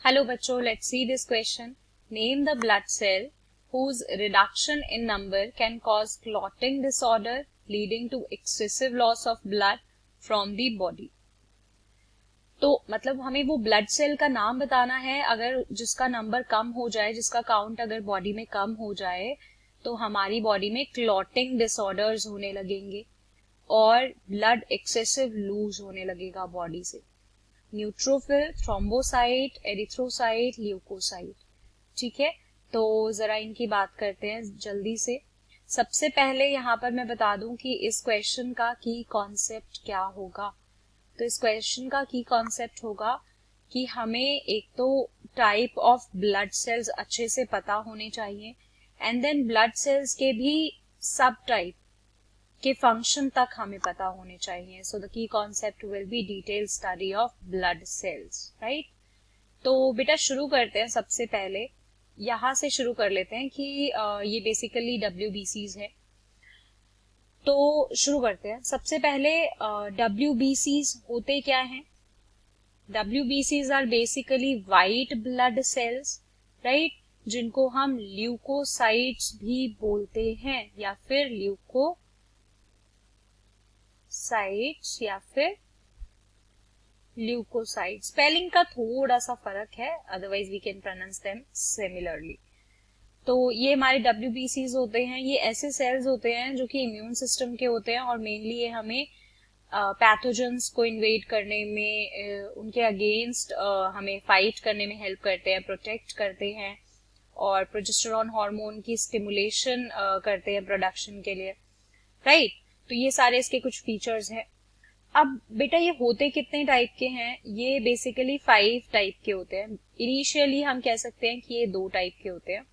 Hello बच्चों, let's see this question. Name the blood cell whose reduction in number can cause clotting disorder leading to excessive loss of blood from the body. तो मतलब हमें वो blood cell का नाम बताना है. अगर जिसका नंबर कम हो जाए, जिसका काउंट अगर बॉडी में कम हो जाए, तो हमारी बॉडी में क्लॉटिंग डिसऑर्डर्स होने लगेंगे और ब्लड एक्सेसिव लूज होने लगेगा बॉडी से. Neutrophil, thrombocyte, erythrocyte, leucocyte. ठीक है, तो जरा इनकी बात करते हैं जल्दी से. सबसे पहले यहाँ पर मैं बता दूं कि इस क्वेश्चन का की कॉन्सेप्ट क्या होगा. तो इस क्वेश्चन का की कॉन्सेप्ट होगा कि हमें एक तो टाइप ऑफ ब्लड सेल्स अच्छे से पता होने चाहिए एंड देन ब्लड सेल्स के भी सब टाइप के फंक्शन तक हमें पता होने चाहिए. So the key concept will be detail study of blood cells, right. तो बेटा शुरू करते हैं. सबसे पहले यहाँ से शुरू कर लेते हैं कि ये बेसिकली WBCs है. तो शुरू करते हैं. सबसे पहले WBCs होते क्या हैं? WBCs are basically white blood cells, right, जिनको हम ल्यूकोसाइट्स भी बोलते हैं या फिर ल्यूकोसाइट्स या फिर ल्यूकोसाइट. स्पेलिंग का थोड़ा सा फर्क है, otherwise we can pronounce them similarly. तो ये हमारे WBCs होते हैं. ये ऐसे सेल्स होते हैं जो कि इम्यून सिस्टम के होते हैं और मेनली ये हमें पैथोजेंस को इन्वेड करने में, उनके अगेंस्ट हमें फाइट करने में हेल्प करते हैं, प्रोटेक्ट करते हैं और प्रोजेस्टेरॉन हार्मोन की स्टिमुलेशन करते हैं प्रोडक्शन के लिए, राइट. तो ये सारे इसके कुछ फीचर्स हैं. अब बेटा ये होते कितने टाइप के हैं? ये बेसिकली 5 टाइप के होते हैं. इनिशियली हम कह सकते हैं कि ये 2 टाइप के होते हैं.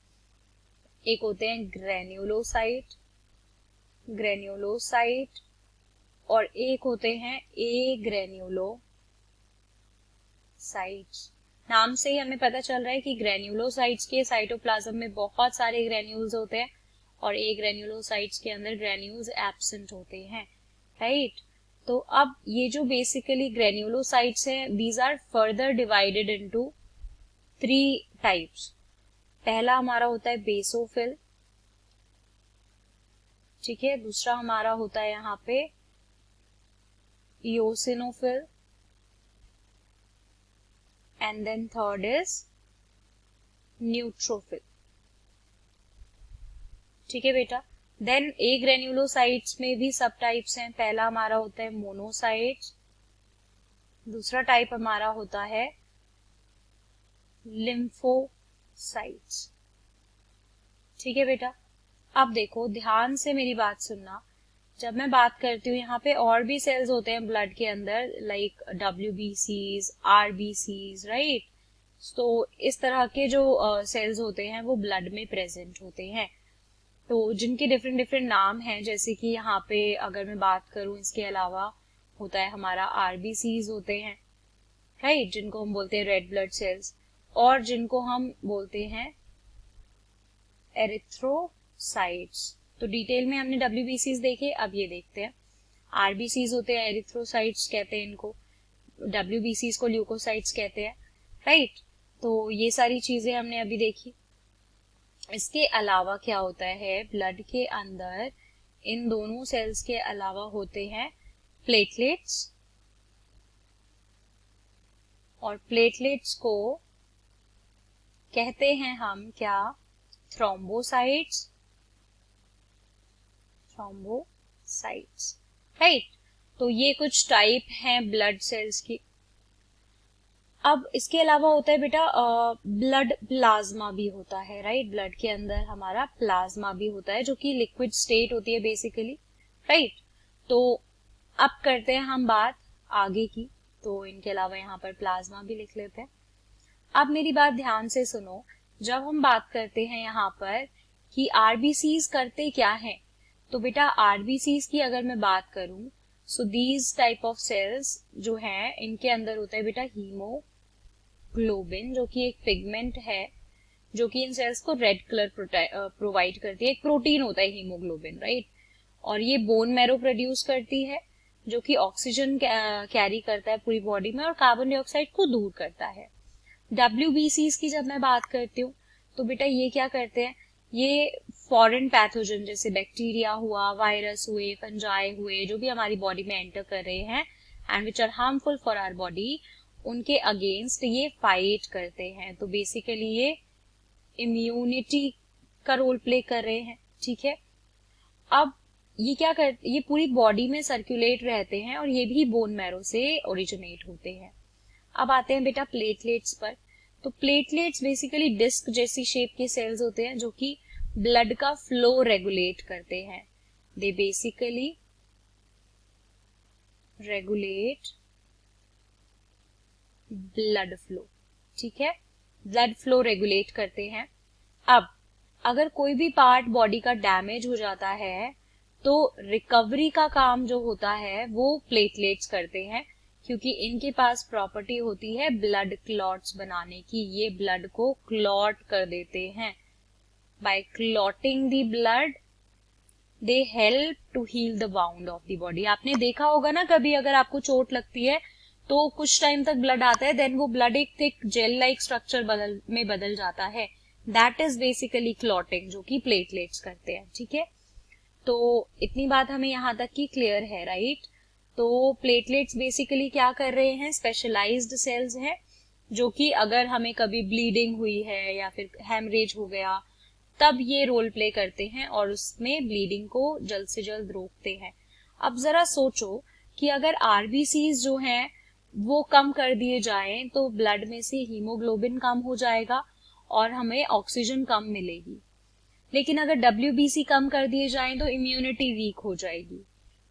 एक होते हैं ग्रेन्युलोसाइट और एक होते हैं एग्रेन्युलोसाइट्स. नाम से ही हमें पता चल रहा है कि ग्रेन्युलोसाइट्स के साइटोप्लाज्म में बहुत सारे ग्रेन्यूल्स होते हैं और एग्रेन्युलोसाइट्स के अंदर ग्रेन्यूल्स एब्सेंट होते हैं, राइट. तो अब ये जो बेसिकली ग्रेन्युलोसाइट्स हैं, these are further divided into 3 types. पहला हमारा होता है बेसोफिल, ठीक है. दूसरा हमारा होता है यहाँ पे eosinophil and then third is neutrophil. ठीक है बेटा. देन एग्रेन्युलोसाइट्स में भी सब टाइप्स हैं. पहला हमारा होता है मोनोसाइट्स, दूसरा टाइप हमारा होता है लिम्फोसाइट्स. ठीक है बेटा. अब देखो, ध्यान से मेरी बात सुनना. जब मैं बात करती हूँ, यहाँ पे और भी सेल्स होते हैं ब्लड के अंदर, लाइक WBCs, RBCs, राइट. तो इस तरह के जो सेल्स होते हैं वो ब्लड में प्रेजेंट होते हैं. तो जिनके डिफरेंट डिफरेंट नाम हैं, जैसे कि यहाँ पे अगर मैं बात करूं, इसके अलावा होता है हमारा RBCs होते हैं, राइट, जिनको हम बोलते हैं रेड ब्लड सेल्स, और जिनको हम बोलते हैं एरिथ्रोसाइट्स. तो डिटेल में हमने WBCs देखे, अब ये देखते हैं. RBCs होते हैं, एरिथ्रोसाइट्स कहते हैं इनको, WBCs को ल्यूकोसाइट्स कहते हैं, राइट. तो ये सारी चीजें हमने अभी देखी. इसके अलावा क्या होता है ब्लड के अंदर? इन दोनों सेल्स के अलावा होते हैं प्लेटलेट्स, और प्लेटलेट्स को कहते हैं हम क्या? Thrombocytes, right. तो ये कुछ टाइप हैं ब्लड सेल्स की. अब इसके अलावा होता है बेटा ब्लड प्लाज्मा भी होता है, राइट. ब्लड के अंदर हमारा प्लाज्मा भी होता है जो कि लिक्विड स्टेट होती है बेसिकली, राइट. तो अब करते हैं हम बात आगे की. तो इनके अलावा यहाँ पर प्लाज्मा भी लिख लेते हैं. अब मेरी बात ध्यान से सुनो. जब हम बात करते हैं यहाँ पर कि RBCs करते क्या हैं, तो बेटा RBCs की अगर मैं बात करूं, so these type of cells जो हैं, इनके अंदर होता है बेटा हीमोग्लोबिन, जो कि एक पिगमेंट है जो कि इन सेल्स को रेड कलर प्रोवाइड करती है. एक प्रोटीन होता है हीमोग्लोबिन, राइट. और ये बोन मैरो प्रोड्यूस करती है, जो कि ऑक्सीजन कैरी करता है पूरी बॉडी में और कार्बन डाइऑक्साइड को दूर करता है. WBCs की जब मैं बात करती हूँ तो बेटा ये क्या करते हैं, ये फॉरेन पैथोजन जैसे बैक्टीरिया हुआ, वायरस हुए, फंजाई हुए, जो भी हमारी बॉडी में एंटर कर रहे हैं and which are harmful for our body, उनके अगेंस्ट ये फाइट करते हैं। तो बेसिकली ये इम्यूनिटी का रोल प्ले कर रहे हैं, ठीक है। अब ये क्या करते, ये पूरी बॉडी में सर्कुलेट रहते हैं और ये भी बोन मैरो से ओरिजिनेट होते हैं। अब आते हैं बेटा प्लेटलेट्स पर। तो प्लेटलेट्स बेसिकली डिस्क जैसी शेप के सेल्स होते हैं जो कि ब्लड का फ्लो रेगुलेट करते हैं। They basically regulate blood flow, ठीक है, ब्लड फ्लो रेगुलेट करते हैं। अब अगर कोई भी पार्ट बॉडी का डैमेज हो जाता है तो रिकवरी का काम जो होता है वो प्लेटलेट्स करते हैं, क्योंकि इनके पास प्रॉपर्टी होती है ब्लड क्लॉट्स बनाने की। ये ब्लड को क्लॉट कर देते हैं। By clotting the blood they help to heal the wound of the body. आपने देखा होगा ना, कभी अगर आपको चोट लगती है तो कुछ टाइम तक ब्लड आता है, देन वो ब्लड एक थिक जेल लाइक स्ट्रक्चर में बदल जाता है। दैट इज बेसिकली क्लॉटिंग, जो कि प्लेटलेट्स करते हैं, ठीक है। तो इतनी बात हमें यहाँ तक की क्लियर है, राइट। तो प्लेटलेट्स बेसिकली क्या कर रहे हैं, स्पेशलाइज्ड सेल्स हैं जो कि अगर हमें कभी ब्लीडिंग हुई है या फिर हेमरेज हो गया तब ये रोल प्ले करते हैं और उसमें ब्लीडिंग को जल्द से जल्द रोकते हैं। अब जरा सोचो कि अगर आरबीसीज जो हैं वो कम कर दिए जाएं तो ब्लड में से हीमोग्लोबिन कम हो जाएगा और हमें ऑक्सीजन कम मिलेगी। लेकिन अगर WBC कम कर दिए जाएं तो इम्यूनिटी वीक हो जाएगी।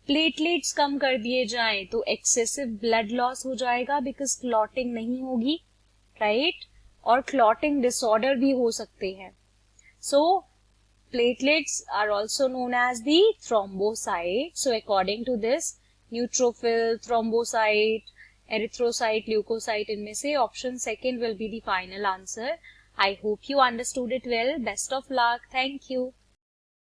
प्लेटलेट्स कम कर दिए जाएं तो एक्सेसिव ब्लड लॉस हो जाएगा बिकॉज क्लॉटिंग नहीं होगी, राइट, और क्लॉटिंग डिसऑर्डर भी हो सकते हैं। सो platelets are also known as the thrombocyte. So according to this, neutrophil, thrombocyte, erythrocyte, leukocyte, इनमें से option second will be the final answer. I hope you understood it well. Best of luck. Thank you.